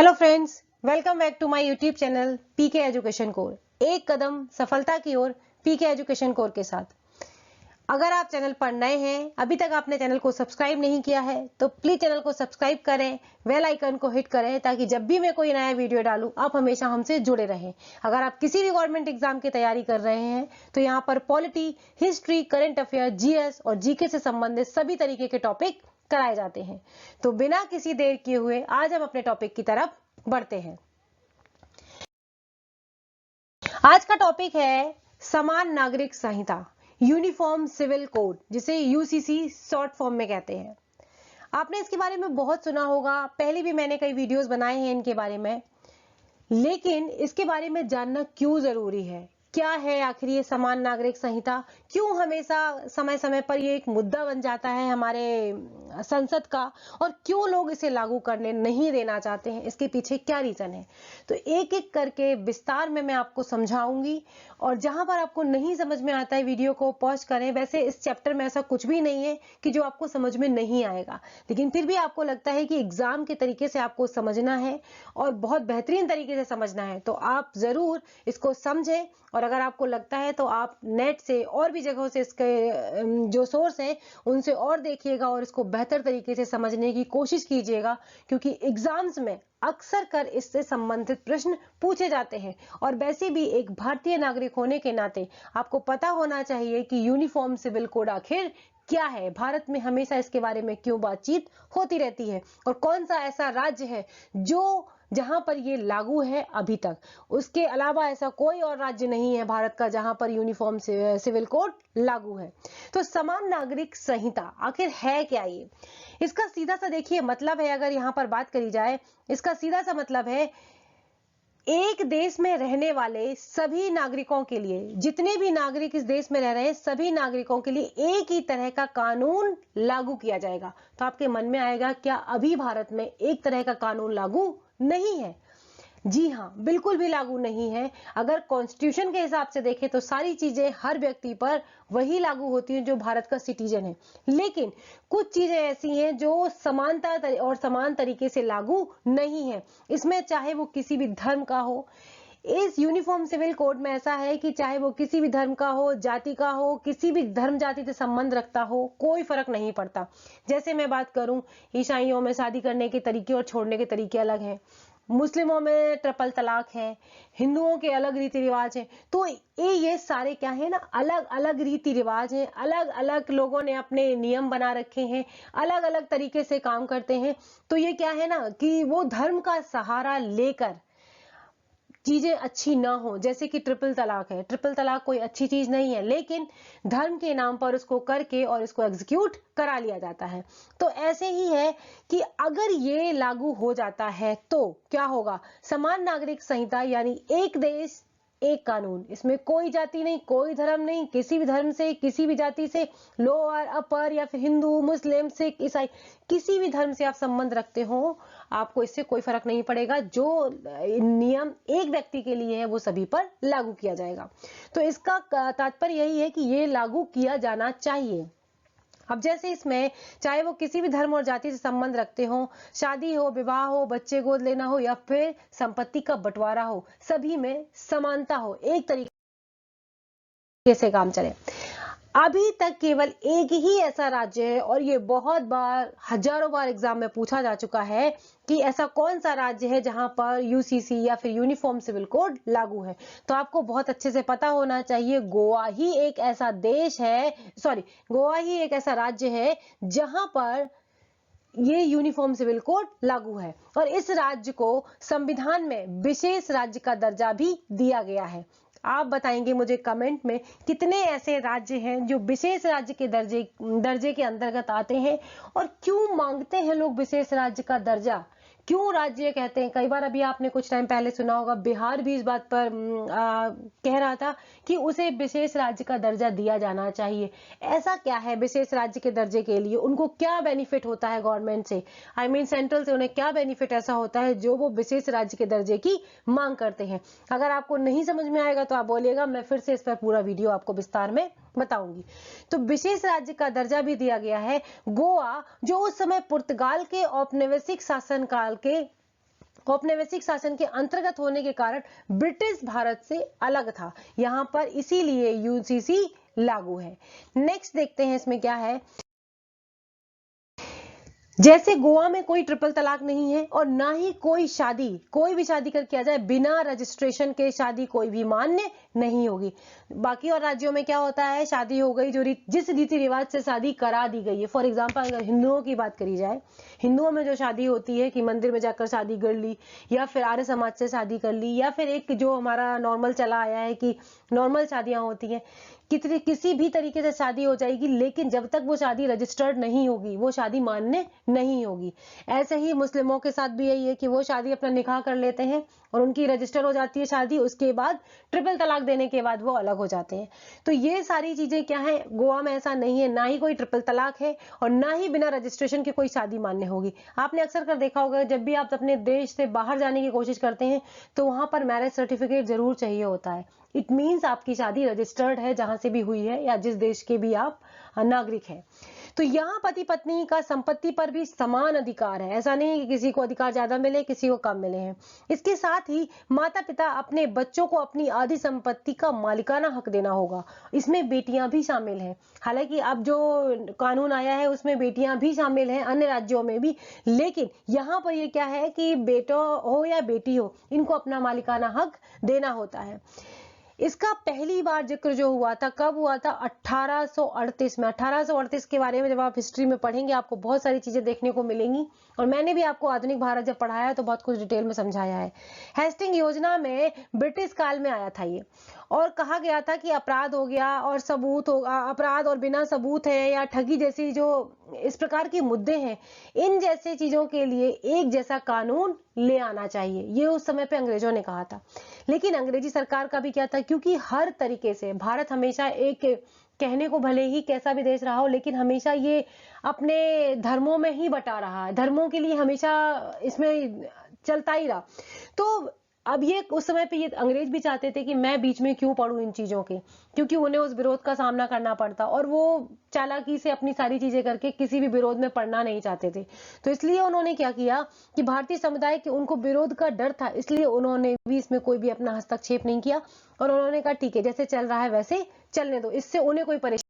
Hello friends, welcome back to my YouTube channel PK education core. एक कदम सफलता की ओर पीके एजुकेशन कोर के साथ। अगर आप चैनल पर नए हैं, अभी तक आपने चैनल को सब्सक्राइब नहीं किया है तो प्लीज चैनल को सब्सक्राइब करें, बेल आइकन को हिट करें ताकि जब भी मैं कोई नया वीडियो डालूं आप हमेशा हमसे जुड़े रहें। अगर आप किसी भी गवर्नमेंट एग्जाम की तैयारी कर रहे हैं तो यहाँ पर polity, history, current affair, GS और जीके से संबंधित सभी तरीके के टॉपिक कराए जाते हैं। तो बिना किसी देर किए हुए आज हम अपने टॉपिक की तरफ बढ़ते हैं। आज का टॉपिक है समान नागरिक संहिता, यूनिफॉर्म सिविल कोड, जिसे यूसीसी शॉर्ट फॉर्म में कहते हैं। आपने इसके बारे में बहुत सुना होगा, पहले भी मैंने कई वीडियोस बनाए हैं इनके बारे में, लेकिन इसके बारे में जानना क्यों जरूरी है? क्या है आखिर ये समान नागरिक संहिता? क्यों हमेशा समय समय पर ये एक मुद्दा बन जाता है हमारे संसद का, और क्यों लोग इसे लागू करने नहीं देना चाहते हैं? इसके पीछे क्या रीजन है? तो एक एक करके विस्तार में मैं आपको समझाऊंगी, और जहां पर आपको नहीं समझ में आता है वीडियो को पॉज करें। वैसे इस चैप्टर में ऐसा कुछ भी नहीं है कि जो आपको समझ में नहीं आएगा, लेकिन फिर भी आपको लगता है कि एग्जाम के तरीके से आपको समझना है और बहुत बेहतरीन तरीके से समझना है, तो आप जरूर इसको समझें। और अगर आपको लगता है तो आप नेट से और भी जगहों से इसके जो सोर्स है उनसे और देखिएगा और इसको बेहतर तरीके से समझने की कोशिश कीजिएगा, क्योंकि एग्जाम्स में अक्सर कर इससे संबंधित प्रश्न पूछे जाते हैं। और वैसे भी एक भारतीय नागरिक होने के नाते आपको पता होना चाहिए कि यूनिफॉर्म सिविल कोड आखिर क्या है, भारत में हमेशा इसके बारे में क्यों बातचीत होती रहती है, और कौन सा ऐसा राज्य है जो जहां पर ये लागू है अभी तक। उसके अलावा ऐसा कोई और राज्य नहीं है भारत का जहां पर यूनिफॉर्म सिविल कोड लागू है। तो समान नागरिक संहिता आखिर है क्या? ये इसका सीधा सा देखिए मतलब है, अगर यहां पर बात करी जाए, इसका सीधा सा मतलब है एक देश में रहने वाले सभी नागरिकों के लिए, जितने भी नागरिक इस देश में रह रहे हैं सभी नागरिकों के लिए एक ही तरह का कानून लागू किया जाएगा। तो आपके मन में आएगा, क्या अभी भारत में एक तरह का कानून लागू नहीं है? जी हाँ, बिल्कुल भी लागू नहीं है। अगर कॉन्स्टिट्यूशन के हिसाब से देखें तो सारी चीजें हर व्यक्ति पर वही लागू होती हैं जो भारत का सिटीजन है, लेकिन कुछ चीजें ऐसी हैं जो समानता और समान तरीके से लागू नहीं है। इसमें चाहे वो किसी भी धर्म का हो, इस यूनिफॉर्म सिविल कोड में ऐसा है कि चाहे वो किसी भी धर्म का हो, जाति का हो, किसी भी धर्म जाति से संबंध रखता हो, कोई फर्क नहीं पड़ता। जैसे मैं बात करूं, ईसाइयों में शादी करने के तरीके और छोड़ने के तरीके अलग हैं, मुस्लिमों में ट्रिपल तलाक है, हिंदुओं के अलग रीति रिवाज है। तो ये सारे क्या है ना, अलग अलग रीति रिवाज हैं, अलग अलग लोगों ने अपने नियम बना रखे हैं, अलग अलग तरीके से काम करते हैं। तो ये क्या है ना कि वो धर्म का सहारा लेकर चीजें अच्छी ना हो, जैसे कि ट्रिपल तलाक है। ट्रिपल तलाक कोई अच्छी चीज नहीं है, लेकिन धर्म के नाम पर उसको करके और इसको एग्जीक्यूट करा लिया जाता है। तो ऐसे ही है कि अगर ये लागू हो जाता है तो क्या होगा? समान नागरिक संहिता यानी एक देश एक कानून, इसमें कोई जाति नहीं, कोई धर्म नहीं, किसी भी धर्म से, किसी भी जाति से, लोअर, अपर या फिर हिंदू, मुस्लिम, सिख, ईसाई, किसी भी धर्म से आप संबंध रखते हो, आपको इससे कोई फर्क नहीं पड़ेगा। जो नियम एक व्यक्ति के लिए है वो सभी पर लागू किया जाएगा। तो इसका तात्पर्य यही है कि ये लागू किया जाना चाहिए। अब जैसे इसमें चाहे वो किसी भी धर्म और जाति से संबंध रखते हो, शादी हो, विवाह हो, बच्चे गोद लेना हो या फिर संपत्ति का बंटवारा हो, सभी में समानता हो, एक तरीके से काम चले। अभी तक केवल एक ही ऐसा राज्य है, और ये बहुत बार, हजारों बार एग्जाम में पूछा जा चुका है कि ऐसा कौन सा राज्य है जहां पर यूसीसी या फिर यूनिफॉर्म सिविल कोड लागू है। तो आपको बहुत अच्छे से पता होना चाहिए, गोवा ही एक ऐसा देश है, सॉरी, गोवा ही एक ऐसा राज्य है जहां पर ये यूनिफॉर्म सिविल कोड लागू है, और इस राज्य को संविधान में विशेष राज्य का दर्जा भी दिया गया है। आप बताएंगे मुझे कमेंट में कितने ऐसे राज्य हैं जो विशेष राज्य के दर्जे के अंतर्गत आते हैं, और क्यों मांगते हैं लोग विशेष राज्य का दर्जा? क्यों राज्य कहते हैं? कई बार अभी आपने कुछ टाइम पहले सुना होगा, बिहार भी इस बात पर कह रहा था कि उसे विशेष राज्य का दर्जा दिया जाना चाहिए। ऐसा क्या है विशेष राज्य के दर्जे के लिए? उनको क्या बेनिफिट होता है गवर्नमेंट से, आई मीन सेंट्रल से उन्हें क्या बेनिफिट ऐसा होता है जो वो विशेष राज्य के दर्जे की मांग करते हैं? अगर आपको नहीं समझ में आएगा तो आप बोलिएगा, मैं फिर से इस पर पूरा वीडियो आपको विस्तार में बताऊंगी। तो विशेष राज्य का दर्जा भी दिया गया है गोवा, जो उस समय पुर्तगाल के औपनिवेशिक शासन काल के औपनिवेशिक शासन के अंतर्गत होने के कारण ब्रिटिश भारत से अलग था, यहाँ पर इसीलिए यूसीसी लागू है। नेक्स्ट देखते हैं इसमें क्या है। जैसे गोवा में कोई ट्रिपल तलाक नहीं है और ना ही कोई भी शादी कर किया जाए बिना रजिस्ट्रेशन के शादी कोई भी मान्य नहीं होगी। बाकी और राज्यों में क्या होता है, शादी हो गई, जो जिस रीति रिवाज से शादी करा दी गई है। फॉर एग्जांपल अगर हिंदुओं की बात करी जाए, हिंदुओं में जो शादी होती है कि मंदिर में जाकर शादी कर ली, या फिर आर्य समाज से शादी कर ली, या फिर एक जो हमारा नॉर्मल चला आया है कि नॉर्मल शादियां होती हैं, किसी भी तरीके से शादी हो जाएगी, लेकिन जब तक वो शादी रजिस्टर्ड नहीं होगी वो शादी मान्य नहीं होगी। ऐसे ही मुस्लिमों के साथ भी यही है कि वो शादी अपना निकाह कर लेते हैं और उनकी रजिस्टर हो जाती है शादी, उसके बाद ट्रिपल तलाक देने के बाद वो अलग हो जाते हैं। तो ये सारी चीजें क्या है, गोवा में ऐसा नहीं है, ना ही कोई ट्रिपल तलाक है और ना ही बिना रजिस्ट्रेशन के कोई शादी मान्य होगी। आपने अक्सर कर देखा होगा, जब भी आप अपने देश से बाहर जाने की कोशिश करते हैं तो वहां पर मैरिज सर्टिफिकेट जरूर चाहिए होता है। इट मीन्स आपकी शादी रजिस्टर्ड है जहां से भी हुई है या जिस देश के भी आप नागरिक हैं। तो यहाँ पति पत्नी का संपत्ति पर भी समान अधिकार है, ऐसा नहीं कि किसी को अधिकार ज्यादा मिले किसी को कम मिले हैं। इसके साथ ही माता पिता अपने बच्चों को अपनी आधी संपत्ति का मालिकाना हक देना होगा। इसमें बेटियां भी शामिल हैं, हालांकि अब जो कानून आया है उसमें बेटियां भी शामिल हैं अन्य राज्यों में भी, लेकिन यहाँ पर ये क्या है कि बेटा हो या बेटी हो, इनको अपना मालिकाना हक देना होता है। इसका पहली बार जिक्र जो हुआ था, कब हुआ था, 1838 में। 1838 के बारे में जब आप हिस्ट्री में पढ़ेंगे आपको बहुत सारी चीजें देखने को मिलेंगी, और मैंने भी आपको आधुनिक भारत जब पढ़ाया है तो बहुत कुछ डिटेल में समझाया है। हेस्टिंग योजना में ब्रिटिश काल में आया था ये, और कहा गया था कि अपराध हो गया और सबूत हो, अपराध और बिना सबूत है या ठगी जैसी जो इस प्रकार के मुद्दे हैं, इन जैसे चीजों के लिए एक जैसा कानून ले आना चाहिए, ये उस समय पे अंग्रेजों ने कहा था। लेकिन अंग्रेजी सरकार का भी क्या था, क्योंकि हर तरीके से भारत हमेशा एक, कहने को भले ही कैसा भी देश रहा हो, लेकिन हमेशा ये अपने धर्मों में ही बटा रहा है, धर्मों के लिए हमेशा इसमें चलता ही रहा। तो अब ये उस समय पे ये अंग्रेज भी चाहते थे कि मैं बीच में क्यों पढ़ूं इन चीजों के, क्योंकि उन्हें उस विरोध का सामना करना पड़ता और वो चालाकी से अपनी सारी चीजें करके किसी भी विरोध में पड़ना नहीं चाहते थे। तो इसलिए उन्होंने क्या किया कि भारतीय समुदाय के उनको विरोध का डर था, इसलिए उन्होंने भी इसमें कोई भी अपना हस्तक्षेप नहीं किया और उन्होंने कहा ठीक है जैसे चल रहा है वैसे चलने दो, इससे उन्हें कोई परेशानी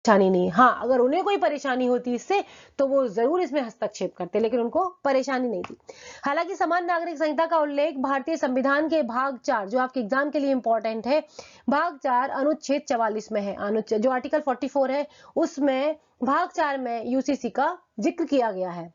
नहीं। हाँ, अगर उन्हें कोई परेशानी होती इससे तो वो जरूर इसमें हस्तक्षेप करते, लेकिन उनको परेशानी नहीं थी। हालांकि समान नागरिक संहिता का उल्लेख भारतीय संविधान के भाग 4, जो आपके एग्जाम के लिए इंपॉर्टेंट है, भाग 4 अनुच्छेद 44 में है। अनुच्छेद जो आर्टिकल 44 है उसमें भाग 4 में यूसीसी का जिक्र किया गया है।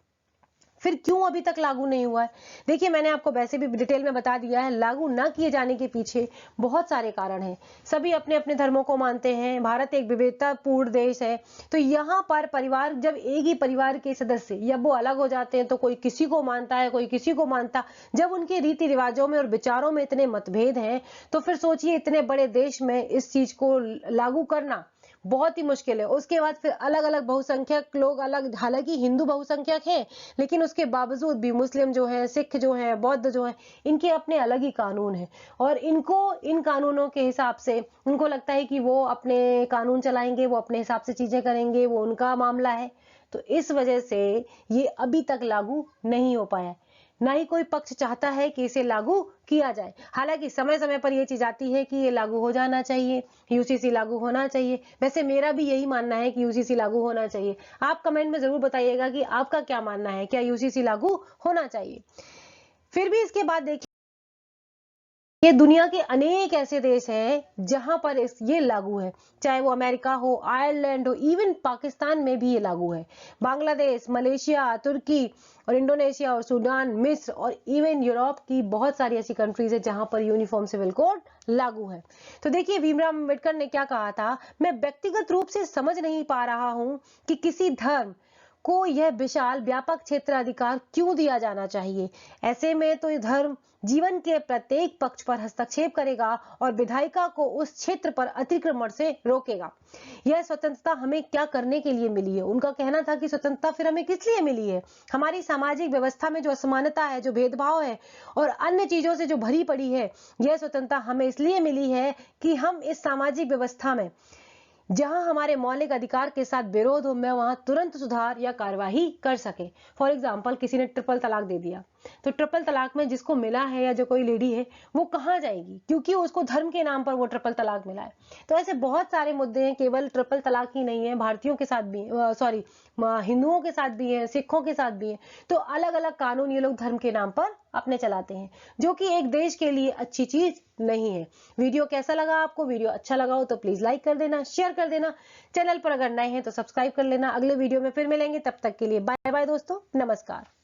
फिर क्यों अभी तक लागू नहीं हुआ है? देखिए मैंने आपको वैसे भी डिटेल में बता दिया है, लागू न किए जाने के पीछे बहुत सारे कारण हैं। सभी अपने अपने धर्मों को मानते हैं, भारत एक विविधतापूर्ण देश है, तो यहाँ पर परिवार, जब एक ही परिवार के सदस्य या वो अलग हो जाते हैं तो कोई किसी को मानता है कोई किसी को मानता, जब उनके रीति रिवाजों में और विचारों में इतने मतभेद हैं तो फिर सोचिए इतने बड़े देश में इस चीज को लागू करना बहुत ही मुश्किल है। उसके बाद फिर अलग अलग बहुसंख्यक लोग अलग, हालांकि हिंदू बहुसंख्यक है लेकिन उसके बावजूद भी मुस्लिम जो है, सिख जो है, बौद्ध जो है, इनके अपने अलग ही कानून है और इनको इन कानूनों के हिसाब से उनको लगता है कि वो अपने कानून चलाएंगे, वो अपने हिसाब से चीजें करेंगे, वो उनका मामला है। तो इस वजह से ये अभी तक लागू नहीं हो पाया, ना ही कोई पक्ष चाहता है कि इसे लागू किया जाए। हालांकि समय समय पर यह चीज आती है कि ये लागू हो जाना चाहिए, यूसीसी लागू होना चाहिए। वैसे मेरा भी यही मानना है कि यूसीसी लागू होना चाहिए। आप कमेंट में जरूर बताइएगा कि आपका क्या मानना है, क्या यूसीसी लागू होना चाहिए। फिर भी इसके बाद देखिए ये दुनिया के अनेक ऐसे देश हैं जहां पर ये लागू है, चाहे वो अमेरिका हो, आयरलैंड हो, इवन पाकिस्तान में भी ये लागू है। बांग्लादेश, मलेशिया, तुर्की और इंडोनेशिया और सूडान, मिस्र और इवन यूरोप की बहुत सारी ऐसी कंट्रीज है जहां पर यूनिफॉर्म सिविल कोड लागू है। तो देखिए भीमराव अम्बेडकर ने क्या कहा था, मैं व्यक्तिगत रूप से समझ नहीं पा रहा हूं कि किसी धर्म को यह विशाल व्यापक क्षेत्राधिकार क्यों दिया जाना चाहिए। ऐसे में तो ये धर्म जीवन के प्रत्येक पक्ष पर हस्तक्षेप करेगा और विधायिका को उस क्षेत्र पर अतिक्रमण से रोकेगा। यह स्वतंत्रता हमें क्या करने के लिए मिली है? उनका कहना था कि स्वतंत्रता फिर हमें किस लिए मिली है? हमारी सामाजिक व्यवस्था में जो असमानता है, जो भेदभाव है और अन्य चीजों से जो भरी पड़ी है, यह स्वतंत्रता हमें इसलिए मिली है कि हम इस सामाजिक व्यवस्था में जहां हमारे मौलिक अधिकार के साथ विरोध हो, मैं वहां तुरंत सुधार या कार्यवाही कर सके। फॉर एग्जाम्पल, किसी ने ट्रिपल तलाक दे दिया, तो ट्रिपल तलाक में जिसको मिला है या जो कोई लेडी है वो कहां जाएगी, क्योंकि उसको धर्म के नाम पर वो ट्रिपल तलाक मिला है। तो ऐसे बहुत सारे मुद्दे हैं, केवल ट्रिपल तलाक ही नहीं है, भारतीयों के साथ भी, सॉरी, हिंदुओं के साथ भी है, सिखों के साथ भी है। तो अलग अलग कानून ये लोग धर्म के नाम पर अपने चलाते हैं, जो कि एक देश के लिए अच्छी चीज नहीं है। वीडियो कैसा लगा आपको? वीडियो अच्छा लगा हो तो प्लीज लाइक कर देना, शेयर कर देना। चैनल पर अगर नए हैं तो सब्सक्राइब कर लेना। अगले वीडियो में फिर मिलेंगे, तब तक के लिए बाय बाय दोस्तों, नमस्कार।